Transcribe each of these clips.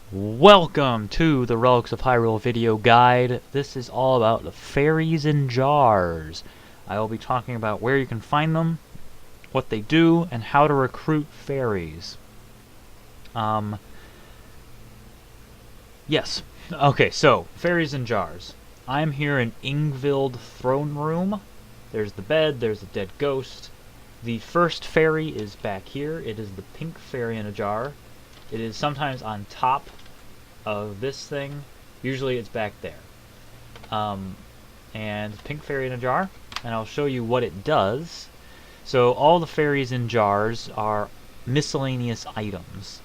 Welcome to the Relics of Hyrule video guide. This is all about the fairies in jars. I will be talking about where you can find them, what they do, and how to recruit fairies. Yes. Okay, so, fairies in jars. I'm here in Ingvild Throne Room. There's the bed, there's a dead ghost. The first fairy is back here. It is the pink fairy in a jar. It is sometimes on top of this thing. Usually it's back there. And pink fairy in a jar. And I'll show you what it does. So all the fairies in jars are miscellaneous items.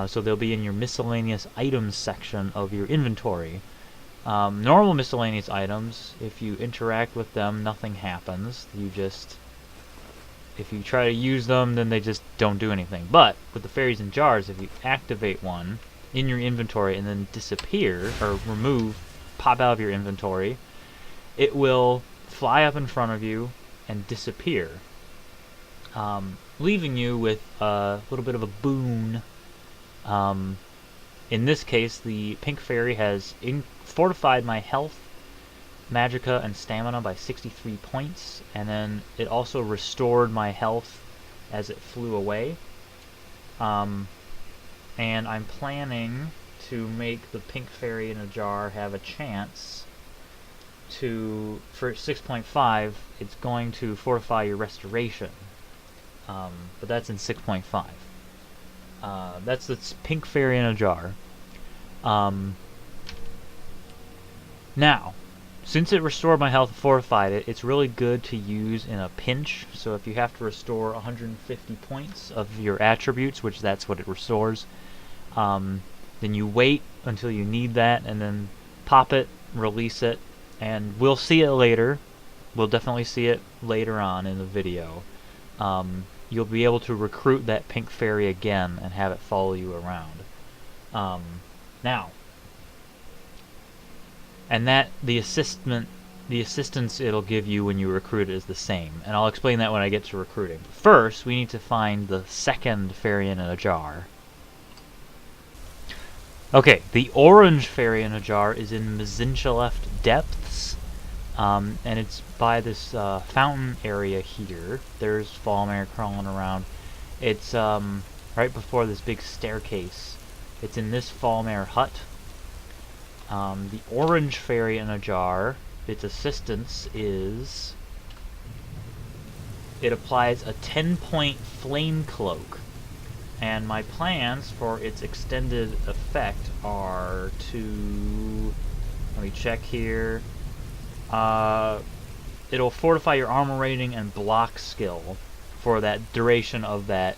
So they'll be in your miscellaneous items section of your inventory. Normal miscellaneous items, if you interact with them, nothing happens. If you try to use them, then they just don't do anything. But with the fairies in jars, if you activate one in your inventory and then disappear, or pop out of your inventory, it will fly up in front of you and disappear, leaving you with a little bit of a boon. In this case, the pink fairy has fortified my health, magicka, and stamina by 63 points, and then it also restored my health as it flew away. And I'm planning to make the pink fairy in a jar have a chance to, for 6.5, it's going to fortify your restoration. But that's in 6.5. That's the pink fairy in a jar. Now, since it restored my health and fortified it, it's really good to use in a pinch. So if you have to restore 150 points of your attributes, which that's what it restores, then you wait until you need that, and then pop it, release it, and we'll see it later. We'll definitely see it later on in the video. You'll be able to recruit that pink fairy again and have it follow you around. Now, and that the assistance it'll give you when you recruit is the same, and I'll explain that when I get to recruiting. First, we need to find the second fairy in a jar. Okay, the orange fairy in a jar is in Mizinchaleft Depths, and it's by this fountain area here. There's Falmare crawling around. It's right before this big staircase. It's in this Falmare hut. The orange fairy in a jar, its assistance is it applies a 10-point flame cloak, and my plans for its extended effect are to, let me check here, it'll fortify your armor rating and block skill for that duration of that,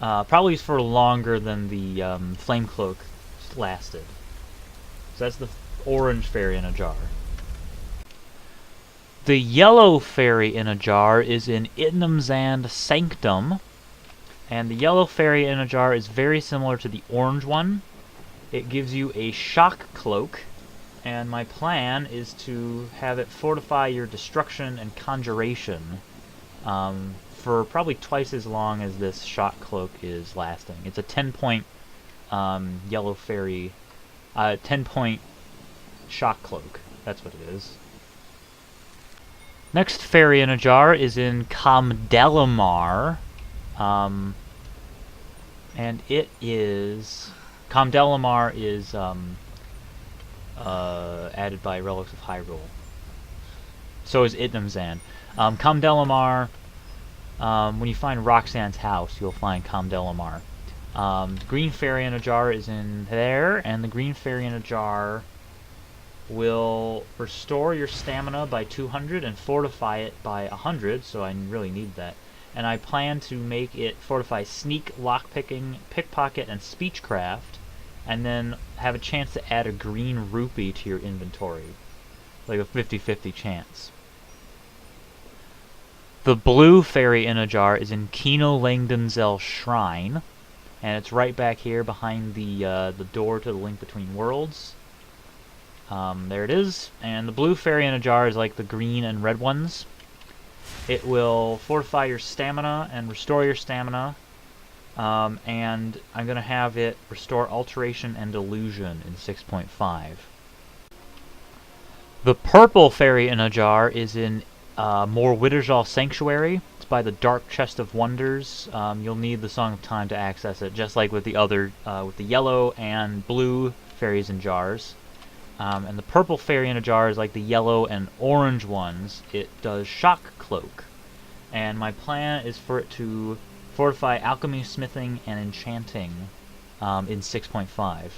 probably for longer than the flame cloak lasted. So that's the orange fairy in a jar. The yellow fairy in a jar is in Itnamzand Sanctum, and the yellow fairy in a jar is very similar to the orange one. It gives you a shock cloak, and my plan is to have it fortify your destruction and conjuration for probably twice as long as this shock cloak is lasting. It's a 10-point yellow fairy, 10-point shock cloak. That's what it is. Next fairy in a jar is in Kamdelamar, and it is Kamdelamar is added by Relics of Hyrule. So is Itnamzand. Kamdelamar, when you find Roxanne's house, you'll find Kamdelamar. Green fairy in a jar is in there, and the green fairy in a jar will restore your stamina by 200 and fortify it by 100, so I really need that. And I plan to make it fortify sneak, lockpicking, pickpocket, and speechcraft, and then have a chance to add a green rupee to your inventory. Like a 50-50 chance. The blue fairy in a jar is in Kino Langdonzel Shrine, and it's right back here behind the door to the Link Between Worlds. There it is. And the blue fairy in a jar is like the green and red ones. It will fortify your stamina and restore your stamina and I'm going to have it restore Alteration and Illusion in 6.5. The purple fairy in a jar is in More Witterjall Sanctuary. It's by the Dark Chest of Wonders. You'll need the Song of Time to access it, just like with the other, with the yellow and blue fairies in jars. And the purple fairy in a jar is like the yellow and orange ones. It does Shock Cloak. And my plan is for it to fortify Alchemy, Smithing, and Enchanting in 6.5.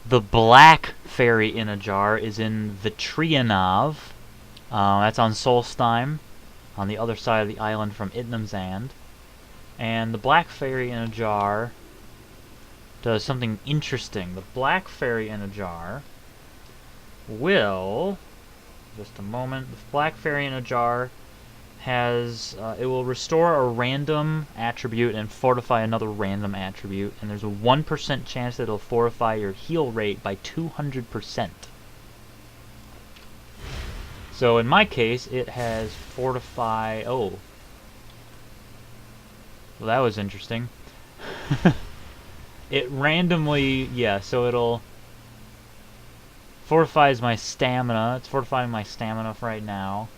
The black fairy in a jar is in Vitrianav. That's on Solstheim, on the other side of the island from Itnamzand. And the black fairy in a jar does something interesting. The black fairy in a jar will... Just a moment. The black fairy in a jar has... it will restore a random attribute and fortify another random attribute. And there's a 1% chance that it'll fortify your heal rate by 200%. So in my case, it has fortify... Oh. Well, that was interesting. It randomly... Yeah, so it'll... Fortifies my stamina. It's fortifying my stamina for right now.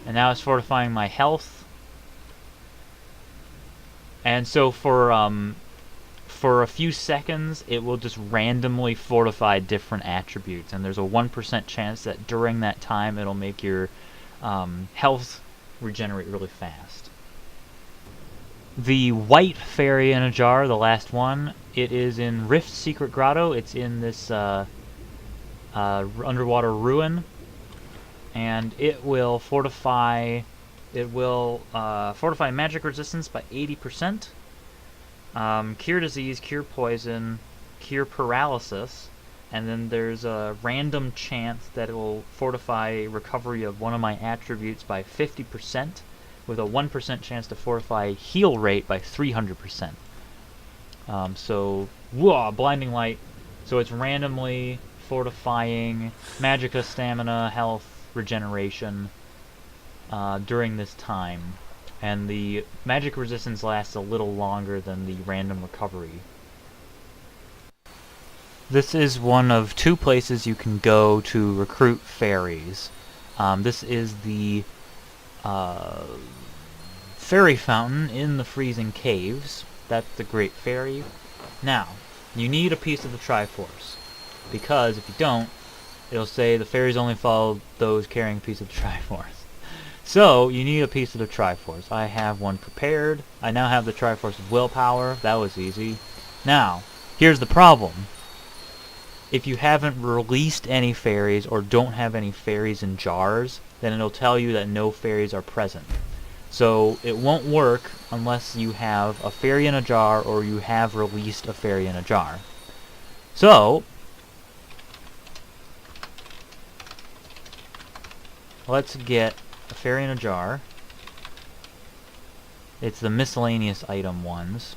And now it's fortifying my health. And so for a few seconds, it will just randomly fortify different attributes. And there's a 1% chance that during that time, it'll make your health regenerate really fast. The white fairy in a jar, the last one, it is in Rift Secret Grotto. It's in this underwater ruin. And it will fortify... fortify magic resistance by 80%. Cure disease, cure poison, cure paralysis, and then there's a random chance that it will fortify recovery of one of my attributes by 50%, with a 1% chance to fortify heal rate by 300%. So, whoa, blinding light. So it's randomly fortifying magicka, stamina, health, regeneration during this time. And the magic resistance lasts a little longer than the random recovery. This is one of two places you can go to recruit fairies. This is the fairy fountain in the freezing caves. That's the Great Fairy. Now, you need a piece of the Triforce, because if you don't, it'll say the fairies only follow those carrying a piece of the Triforce. So, you need a piece of the Triforce. I have one prepared. I now have the Triforce of Willpower. That was easy. Now, here's the problem. If you haven't released any fairies or don't have any fairies in jars, then it'll tell you that no fairies are present. So, it won't work unless you have a fairy in a jar or you have released a fairy in a jar. So, let's get a fairy in a jar. It's the miscellaneous item ones.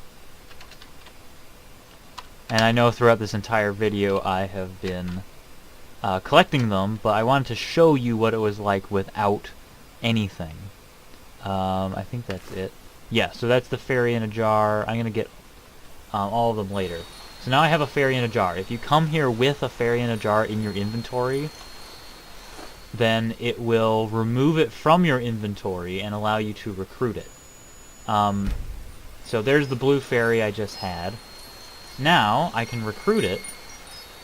And I know throughout this entire video I have been collecting them, but I wanted to show you what it was like without anything. I think that's it. Yeah, so that's the fairy in a jar. I'm going to get all of them later. So now I have a fairy in a jar. If you come here with a fairy in a jar in your inventory, then it will remove it from your inventory and allow you to recruit it. So there's the blue fairy I just had. Now I can recruit it,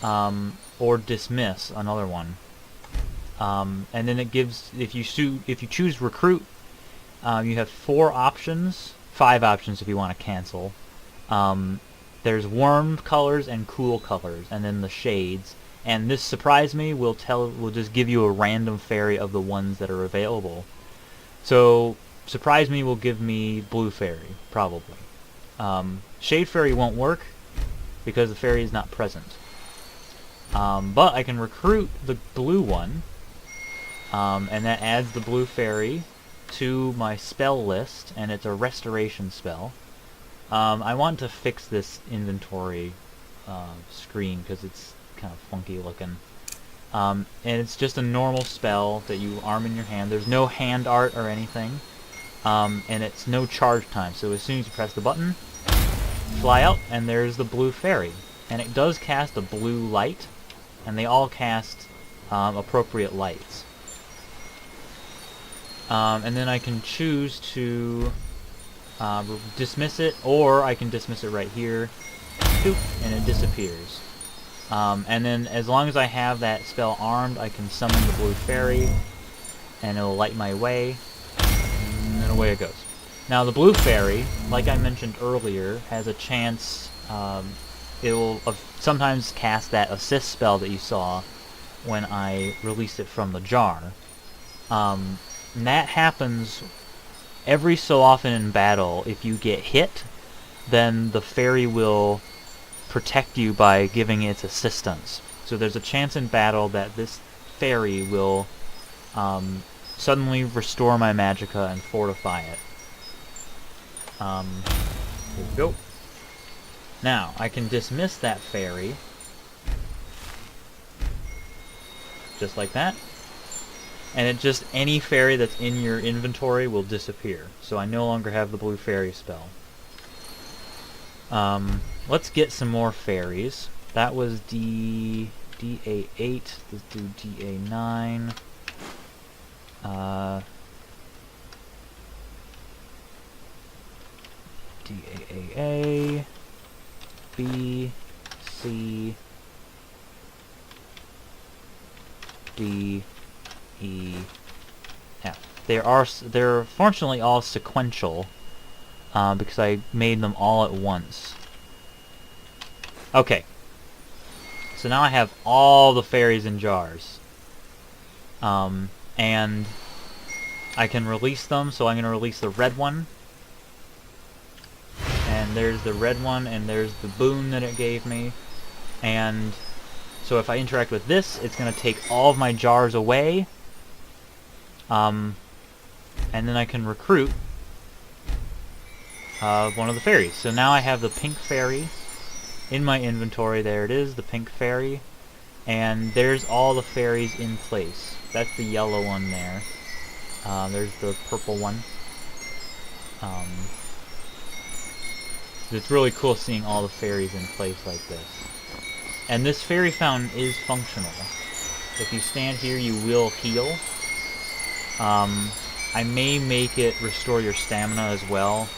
or dismiss another one. And then it gives, if you choose recruit, you have 4 options, 5 options if you want to cancel. There's warm colors and cool colors, and then the shades. And this Surprise Me will just give you a random fairy of the ones that are available. So Surprise Me will give me blue fairy, probably. Shade fairy won't work because the fairy is not present. But I can recruit the blue one, and that adds the blue fairy to my spell list, and it's a restoration spell. I want to fix this inventory screen because it's kind of funky looking. And it's just a normal spell that you arm in your hand. There's no hand art or anything. and it's no charge time. So as soon as you press the button, fly out, and there's the blue fairy. And it does cast a blue light, and they all cast appropriate lights. And then I can choose to dismiss it, or I can dismiss it right here, boop, and it disappears. And then as long as I have that spell armed, I can summon the blue fairy, and it'll light my way, and then away it goes. Now the blue fairy, like I mentioned earlier, has a chance, it will sometimes cast that assist spell that you saw when I released it from the jar. And that happens every so often in battle. If you get hit, then the fairy will protect you by giving its assistance. So there's a chance in battle that this fairy will suddenly restore my magicka and fortify it. Here we go. Now, I can dismiss that fairy, just like that, and it just, any fairy that's in your inventory will disappear. So I no longer have the blue fairy spell. Let's get some more fairies. That was DA8, let's do DA9. DAAA, B, C, D, E, F. They're fortunately all sequential, because I made them all at once. Okay. So now I have all the fairies in jars. And I can release them, so I'm going to release the red one. And there's the red one, and there's the boon that it gave me. And so if I interact with this, it's going to take all of my jars away. And then I can recruit one of the fairies. So now I have the pink fairy in my inventory. There it is, the pink fairy. And there's all the fairies in place. That's the yellow one there. There's the purple one. It's really cool seeing all the fairies in place like this. And this fairy fountain is functional. If you stand here, you will heal. I may make it restore your stamina as well.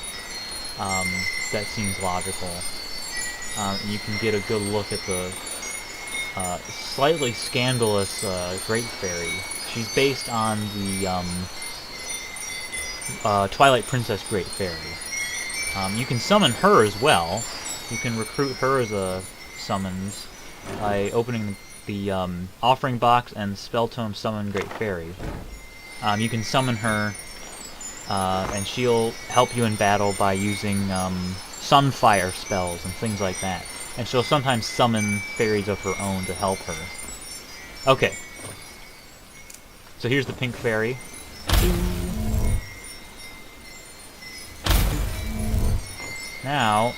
That seems logical. You can get a good look at the slightly scandalous Great Fairy. She's based on the Twilight Princess Great Fairy. You can summon her as well. You can recruit her as a summons by opening the offering box and spell tome summon Great Fairy. You can summon her, and she'll help you in battle by using sunfire spells and things like that. And she'll sometimes summon fairies of her own to help her. Okay. So here's the pink fairy. Now,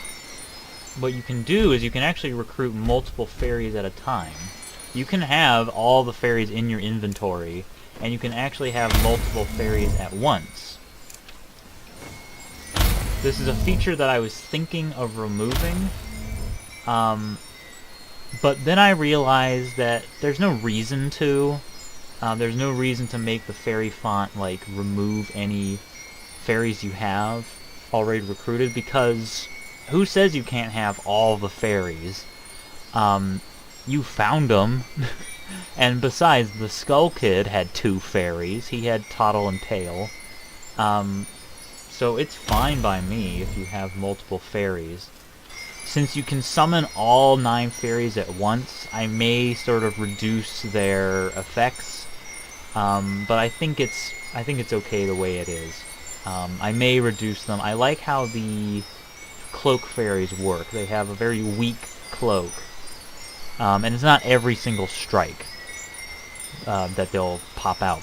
what you can do is you can actually recruit multiple fairies at a time. You can have all the fairies in your inventory, and you can actually have multiple fairies at once. This is a feature that I was thinking of removing, but then I realized that there's no reason to. There's no reason to make the fairy font, like, remove any fairies you have already recruited, because who says you can't have all the fairies? You found them. And besides, the Skull Kid had 2 fairies. He had Toddle and Tail. So it's fine by me if you have multiple fairies. Since you can summon all 9 fairies at once, I may sort of reduce their effects. But I think it's okay the way it is. I may reduce them. I like how the cloak fairies work. They have a very weak cloak. And it's not every single strike that they'll pop out.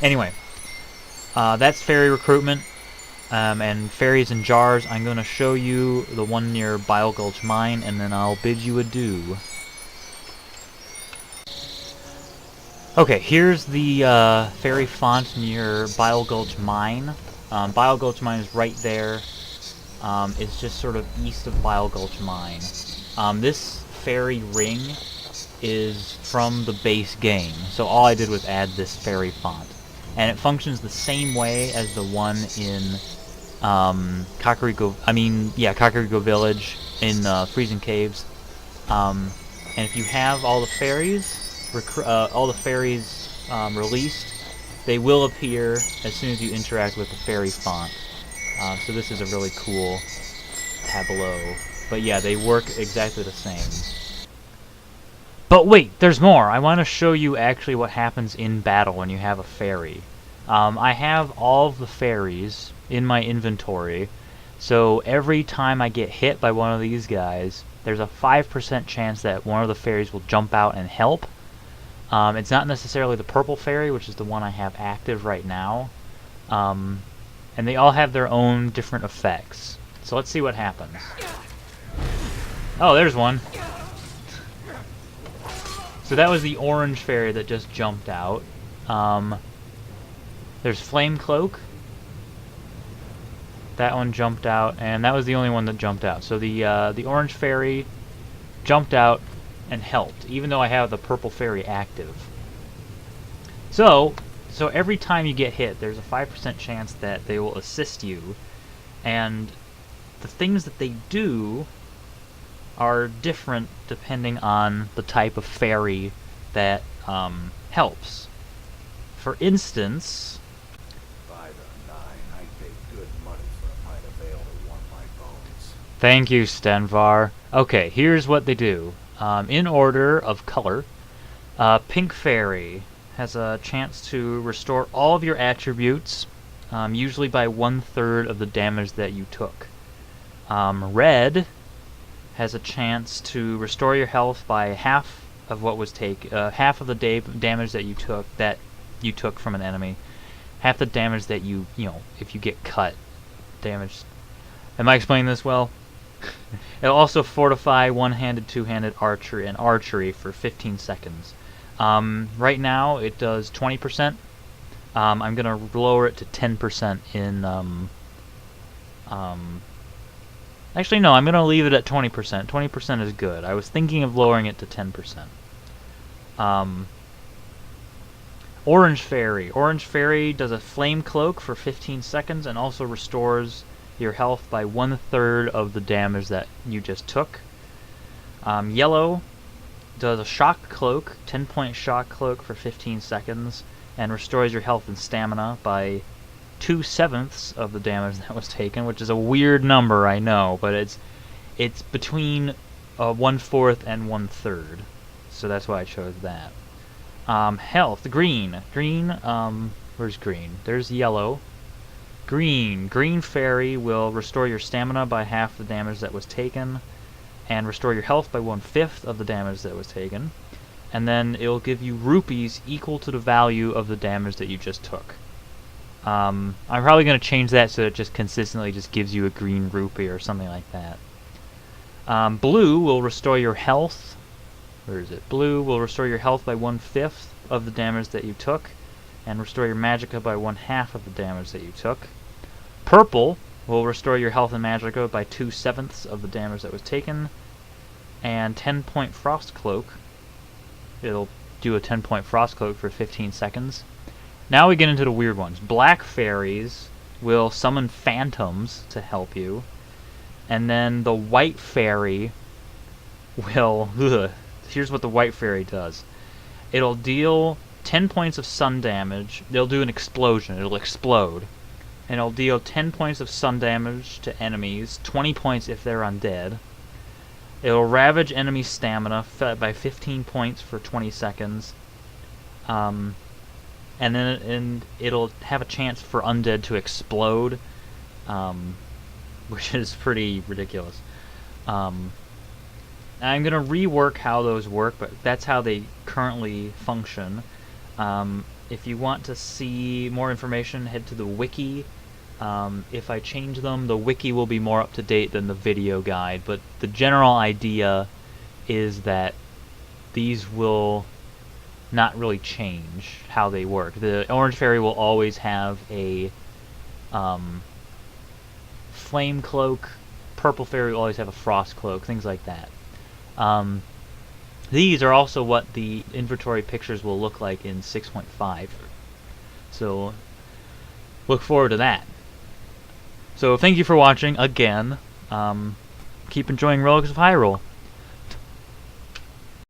Anyway, that's fairy recruitment. And fairies in jars. I'm going to show you the one near Bile Gulch Mine, and then I'll bid you adieu. Okay, here's the fairy font near Bile Gulch Mine. Bile Gulch Mine is right there. It's just sort of east of Bile Gulch Mine. This fairy ring is from the base game, so all I did was add this fairy font. And it functions the same way as the one in Kakariko Village in Freezing Caves. And if you have all the fairies, released, they will appear as soon as you interact with the fairy font. So this is a really cool tableau. But yeah, they work exactly the same. But wait, there's more! I want to show you actually what happens in battle when you have a fairy. I have all of the fairies in my inventory, so every time I get hit by one of these guys, there's a 5% chance that one of the fairies will jump out and help. It's not necessarily the purple fairy, which is the one I have active right now. And they all have their own different effects. So let's see what happens. Oh, there's one. So that was the orange fairy that just jumped out. There's Flame Cloak. That one jumped out, and that was the only one that jumped out. So the orange fairy jumped out and helped, even though I have the purple fairy active. So every time you get hit, there's a 5% chance that they will assist you, and the things that they do are different depending on the type of fairy that helps. For instance, thank you, Stenvar. Okay, here's what they do. In order of color, Pink Fairy has a chance to restore all of your attributes, usually by 1/3 of the damage that you took. Red has a chance to restore your health by half of what was half of the damage that you took from an enemy, half the damage that you if you get cut, damage. Am I explaining this well? It'll also fortify one-handed, two-handed archery and archery for 15 seconds. Right now it does 20%. I'm gonna lower it to 10% in actually no, I'm gonna leave it at 20%. 20% is good. I was thinking of lowering it to 10%. Orange Fairy. Orange Fairy does a Flame Cloak for 15 seconds and also restores your health by 1/3 of the damage that you just took. Yellow does a Shock Cloak, 10-point Shock Cloak for 15 seconds, and restores your health and stamina by 2/7 of the damage that was taken, which is a weird number, I know, but it's between 1/4 and 1/3, so that's why I chose that. Health, green. Where's green? There's yellow. Green Fairy will restore your stamina by half the damage that was taken, and restore your health by 1/5 of the damage that was taken, and then it'll give you rupees equal to the value of the damage that you just took. I'm probably going to change that so it just consistently just gives you a green rupee or something like that. Blue will restore your health. Where is it? Blue will restore your health by 1/5 of the damage that you took, and restore your magicka by 1/2 of the damage that you took. Purple will restore your health and magicka by 2/7 of the damage that was taken, and 10-point Frost Cloak. It'll do a 10-point Frost Cloak for 15 seconds. Now we get into the weird ones. Black Fairies will summon phantoms to help you, and then the White Fairy will... Here's what the White Fairy does. It'll deal 10 points of sun damage. They'll do an explosion. It'll explode. And it'll deal 10 points of sun damage to enemies, 20 points if they're undead. It'll ravage enemy stamina by 15 points for 20 seconds. And then it'll have a chance for undead to explode, which is pretty ridiculous. I'm going to rework how those work, but that's how they currently function. If you want to see more information, head to the wiki. If I change them, the wiki will be more up to date than the video guide, but the general idea is that these will not really change how they work. The orange fairy will always have a flame cloak. Purple fairy will always have a frost cloak. Things like that. These are also what the inventory pictures will look like in 6.5. So look forward to that. So thank you for watching again. Keep enjoying Relics of Hyrule.